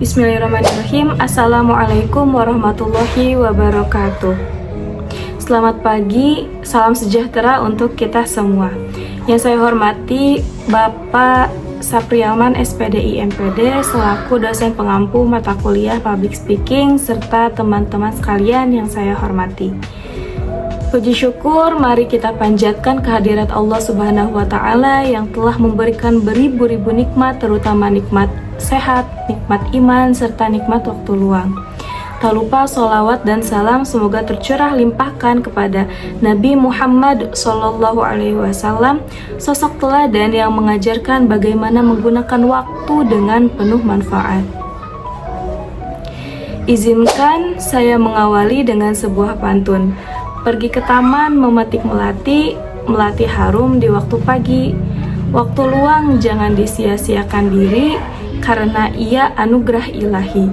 Bismillahirrahmanirrahim. Assalamualaikum warahmatullahi wabarakatuh. Selamat pagi, salam sejahtera untuk kita semua. Yang saya hormati Bapak Sapriaman SPDI MPD selaku dosen pengampu mata kuliah Public Speaking serta teman-teman sekalian yang saya hormati. Puji syukur mari kita panjatkan kehadirat Allah Subhanahu wa taala yang telah memberikan beribu-ribu nikmat, terutama nikmat sehat, nikmat iman serta nikmat waktu luang. Tak lupa sholawat dan salam semoga tercurah limpahkan kepada Nabi Muhammad SAW, sosok teladan yang mengajarkan bagaimana menggunakan waktu dengan penuh manfaat. Izinkan saya mengawali dengan sebuah pantun. Pergi ke taman memetik melati, melati harum di waktu pagi. Waktu luang jangan disia-siakan diri, karena ia anugerah ilahi.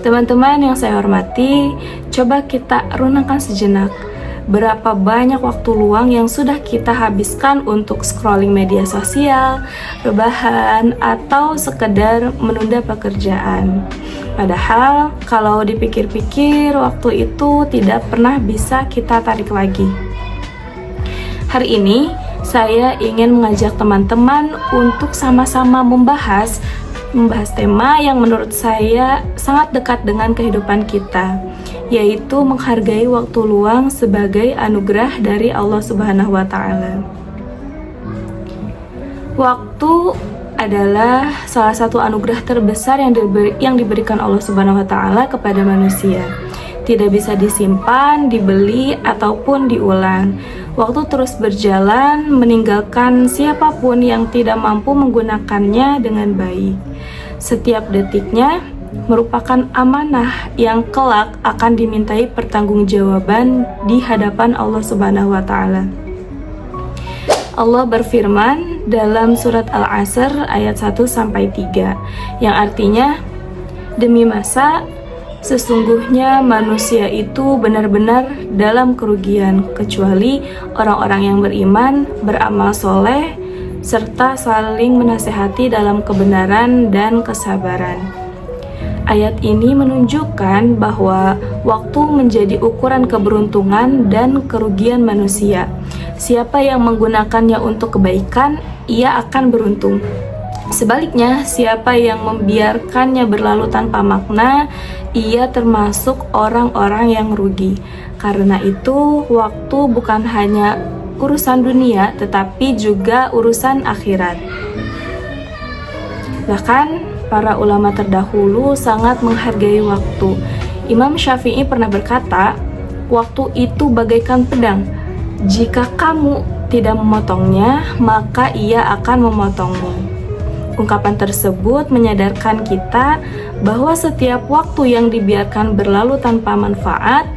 Teman-teman yang saya hormati, coba kita renungkan sejenak. Berapa banyak waktu luang yang sudah kita habiskan untuk scrolling media sosial, rebahan, atau sekedar menunda pekerjaan. Padahal kalau dipikir-pikir waktu itu tidak pernah bisa kita tarik lagi. Hari ini saya ingin mengajak teman-teman untuk sama-sama membahas tema yang menurut saya sangat dekat dengan kehidupan kita, yaitu menghargai waktu luang sebagai anugerah dari Allah Subhanahu wa taala. Waktu adalah salah satu anugerah terbesar yang diberikan Allah Subhanahu wa taala kepada manusia. Tidak bisa disimpan, dibeli, ataupun diulang. Waktu terus berjalan, meninggalkan siapapun yang tidak mampu menggunakannya dengan baik. Setiap detiknya merupakan amanah yang kelak akan dimintai pertanggungjawaban di hadapan Allah Subhanahu wa taala. Allah berfirman dalam surat Al-Asr ayat 1-3 yang artinya, demi masa sesungguhnya manusia itu benar-benar dalam kerugian kecuali orang-orang yang beriman, beramal soleh, serta saling menasehati dalam kebenaran dan kesabaran. Ayat ini menunjukkan bahwa waktu menjadi ukuran keberuntungan dan kerugian manusia. Siapa yang menggunakannya untuk kebaikan, ia akan beruntung. Sebaliknya, siapa yang membiarkannya berlalu tanpa makna, ia termasuk orang-orang yang rugi. Karena itu, waktu bukan hanya urusan dunia, tetapi juga urusan akhirat. Bahkan, para ulama terdahulu sangat menghargai waktu. Imam Syafi'i pernah berkata, waktu itu bagaikan pedang. Jika kamu tidak memotongnya, maka ia akan memotongmu. Ungkapan tersebut menyadarkan kita bahwa setiap waktu yang dibiarkan berlalu tanpa manfaat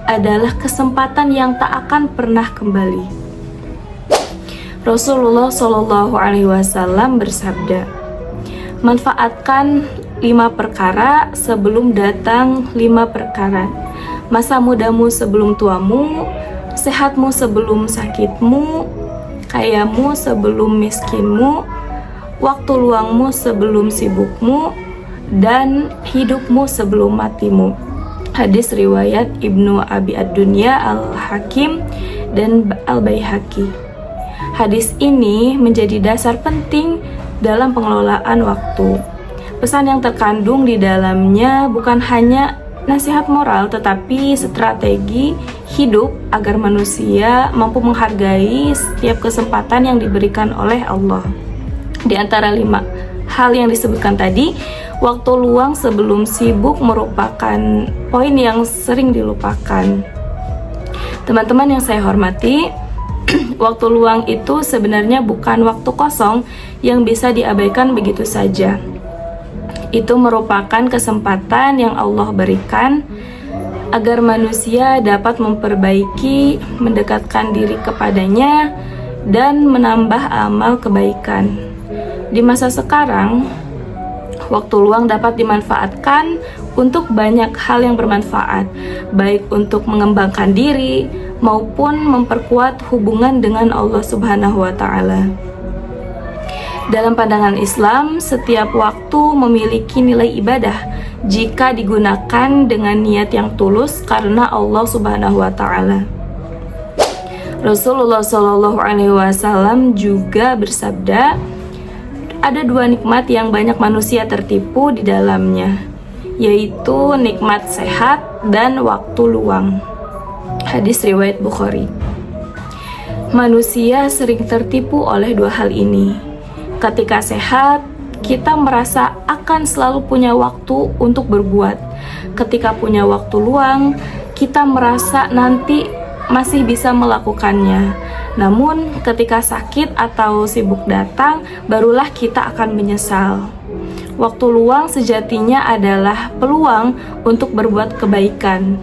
adalah kesempatan yang tak akan pernah kembali. Rasulullah SAW bersabda, manfaatkan 5 perkara sebelum datang 5 perkara. Masa mudamu sebelum tuamu, sehatmu sebelum sakitmu, kayamu sebelum miskinmu, waktu luangmu sebelum sibukmu, dan hidupmu sebelum matimu. Hadis riwayat Ibnu Abi Ad-Dunya, Al-Hakim, dan Al-Baihaqi. Hadis ini menjadi dasar penting dalam pengelolaan waktu. Pesan yang terkandung di dalamnya bukan hanya nasihat moral, tetapi strategi hidup agar manusia mampu menghargai setiap kesempatan yang diberikan oleh Allah. Di antara 5 hal yang disebutkan tadi, waktu luang sebelum sibuk merupakan poin yang sering dilupakan. Teman-teman yang saya hormati, waktu luang itu sebenarnya bukan waktu kosong yang bisa diabaikan begitu saja. Itu merupakan kesempatan yang Allah berikan agar manusia dapat memperbaiki, mendekatkan diri kepadanya, dan menambah amal kebaikan. Di masa sekarang, waktu luang dapat dimanfaatkan untuk banyak hal yang bermanfaat, baik untuk mengembangkan diri maupun memperkuat hubungan dengan Allah Subhanahu wa taala. Dalam pandangan Islam, setiap waktu memiliki nilai ibadah jika digunakan dengan niat yang tulus karena Allah Subhanahu wa taala. Rasulullah Shallallahu alaihi wasallam juga bersabda, ada dua nikmat yang banyak manusia tertipu di dalamnya, yaitu nikmat sehat dan waktu luang. Hadis riwayat Bukhari. Manusia sering tertipu oleh dua hal ini. Ketika sehat, kita merasa akan selalu punya waktu untuk berbuat. Ketika punya waktu luang, kita merasa nanti masih bisa melakukannya. Namun, ketika sakit atau sibuk datang, barulah kita akan menyesal. Waktu luang sejatinya adalah peluang untuk berbuat kebaikan.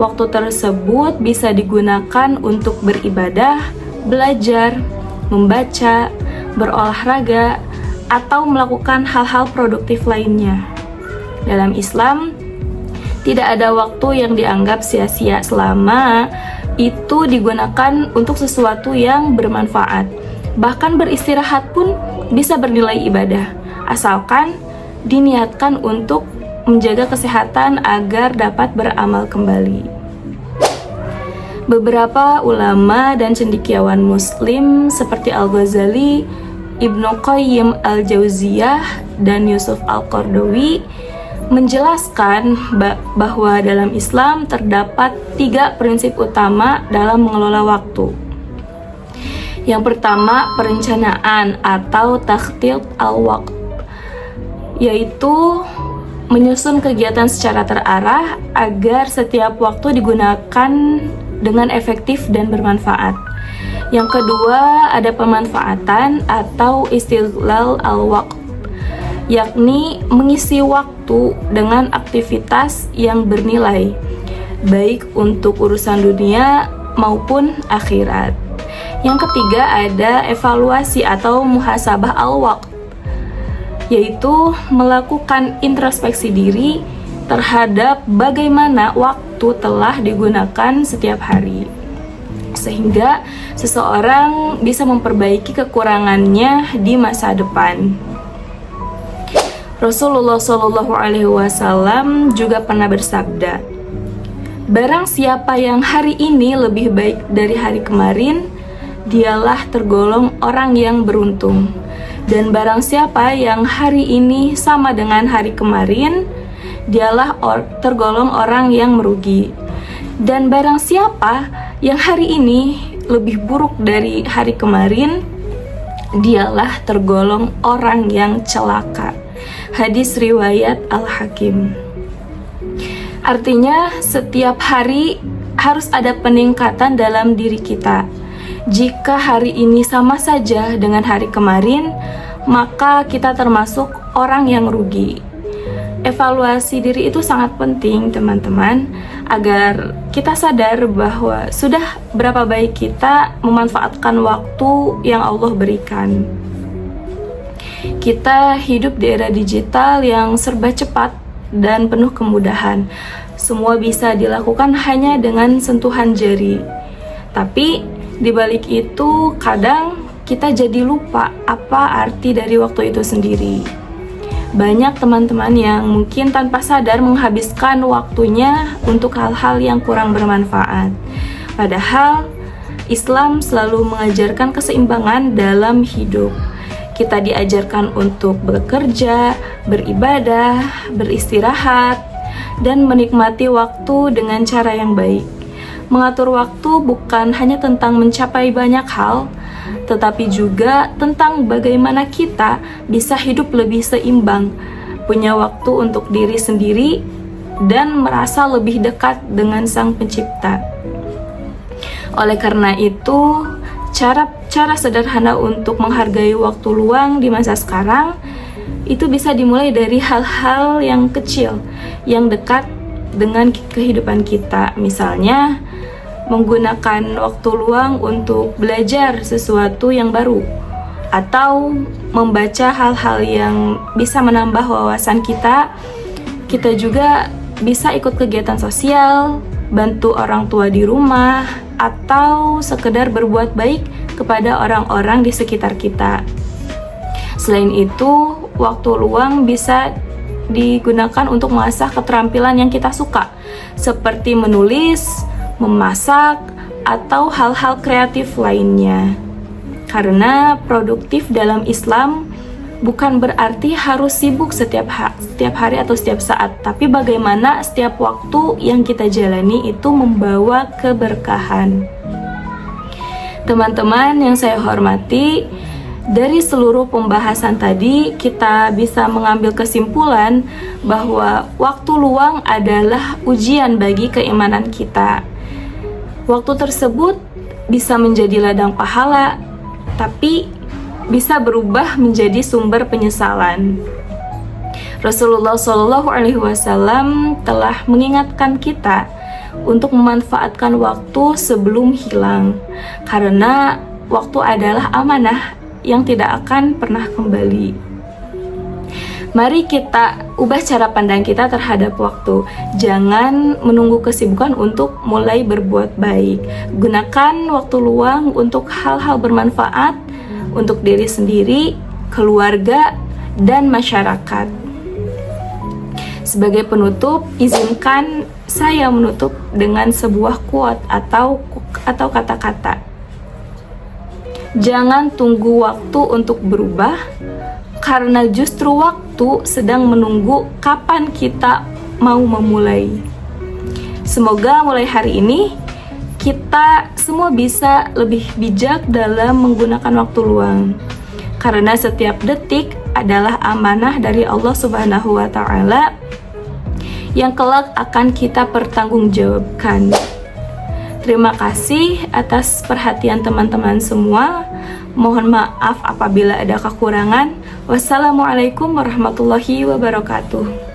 Waktu tersebut bisa digunakan untuk beribadah, belajar, membaca, berolahraga, atau melakukan hal-hal produktif lainnya. Dalam Islam, tidak ada waktu yang dianggap sia-sia selama itu digunakan untuk sesuatu yang bermanfaat. Bahkan beristirahat pun bisa bernilai ibadah, asalkan diniatkan untuk menjaga kesehatan agar dapat beramal kembali. Beberapa ulama dan cendekiawan Muslim seperti Al-Ghazali, Ibnu Qayyim Al-Jauziyah, dan Yusuf Al-Qaradawi menjelaskan bahwa dalam Islam terdapat 3 prinsip utama dalam mengelola waktu. Yang pertama, perencanaan atau takhtid al-waqt, yaitu menyusun kegiatan secara terarah agar setiap waktu digunakan dengan efektif dan bermanfaat. Yang kedua, ada pemanfaatan atau istighlal al-waqt, yakni mengisi waktu dengan aktivitas yang bernilai, baik untuk urusan dunia maupun akhirat. Yang ketiga, ada evaluasi atau muhasabah al-waqt, yaitu melakukan introspeksi diri terhadap bagaimana waktu telah digunakan setiap hari, sehingga seseorang bisa memperbaiki kekurangannya di masa depan. Rasulullah Shallallahu alaihi wasallam juga pernah bersabda, barang siapa yang hari ini lebih baik dari hari kemarin, dialah tergolong orang yang beruntung. Dan barang siapa yang hari ini sama dengan hari kemarin, dialah tergolong orang yang merugi. Dan barang siapa yang hari ini lebih buruk dari hari kemarin, dialah tergolong orang yang celaka. Hadis riwayat Al-Hakim. Artinya, setiap hari harus ada peningkatan dalam diri kita. Jika hari ini sama saja dengan hari kemarin, maka kita termasuk orang yang rugi. Evaluasi diri itu sangat penting, teman-teman, agar kita sadar bahwa sudah berapa baik kita memanfaatkan waktu yang Allah berikan. Kita hidup di era digital yang serba cepat dan penuh kemudahan. Semua bisa dilakukan hanya dengan sentuhan jari. Tapi di balik itu, kadang kita jadi lupa apa arti dari waktu itu sendiri. Banyak teman-teman yang mungkin tanpa sadar menghabiskan waktunya untuk hal-hal yang kurang bermanfaat. Padahal Islam selalu mengajarkan keseimbangan dalam hidup. Kita diajarkan untuk bekerja, beribadah, beristirahat, dan menikmati waktu dengan cara yang baik. Mengatur waktu bukan hanya tentang mencapai banyak hal, tetapi juga tentang bagaimana kita bisa hidup lebih seimbang, punya waktu untuk diri sendiri, dan merasa lebih dekat dengan Sang Pencipta. Oleh karena itu, cara sederhana untuk menghargai waktu luang di masa sekarang itu bisa dimulai dari hal-hal yang kecil, yang dekat dengan kehidupan kita. Misalnya, menggunakan waktu luang untuk belajar sesuatu yang baru, atau membaca hal-hal yang bisa menambah wawasan kita. Kita juga bisa ikut kegiatan sosial, bantu orang tua di rumah, atau sekedar berbuat baik kepada orang-orang di sekitar kita. Selain itu, waktu luang bisa digunakan untuk mengasah keterampilan yang kita suka, seperti menulis, memasak, atau hal-hal kreatif lainnya. Karena produktif dalam Islam bukan berarti harus sibuk setiap hari atau setiap saat, tapi bagaimana setiap waktu yang kita jalani itu membawa keberkahan. Teman-teman yang saya hormati, dari seluruh pembahasan tadi kita bisa mengambil kesimpulan bahwa waktu luang adalah ujian bagi keimanan kita. Waktu tersebut bisa menjadi ladang pahala, tapi bisa berubah menjadi sumber penyesalan. Rasulullah SAW telah mengingatkan kita untuk memanfaatkan waktu sebelum hilang, karena waktu adalah amanah yang tidak akan pernah kembali. Mari kita ubah cara pandang kita terhadap waktu. Jangan menunggu kesibukan untuk mulai berbuat baik. Gunakan waktu luang untuk hal-hal bermanfaat untuk diri sendiri, keluarga, dan masyarakat. Sebagai penutup, izinkan saya menutup dengan sebuah quote atau kata-kata. Jangan tunggu waktu untuk berubah, karena justru waktu sedang menunggu kapan kita mau memulai. Semoga mulai hari ini kita semua bisa lebih bijak dalam menggunakan waktu luang, karena setiap detik adalah amanah dari Allah Subhanahu wa Ta'ala yang kelak akan kita pertanggungjawabkan. Terima kasih atas perhatian teman-teman semua. Mohon maaf apabila ada kekurangan. Wassalamualaikum warahmatullahi wabarakatuh.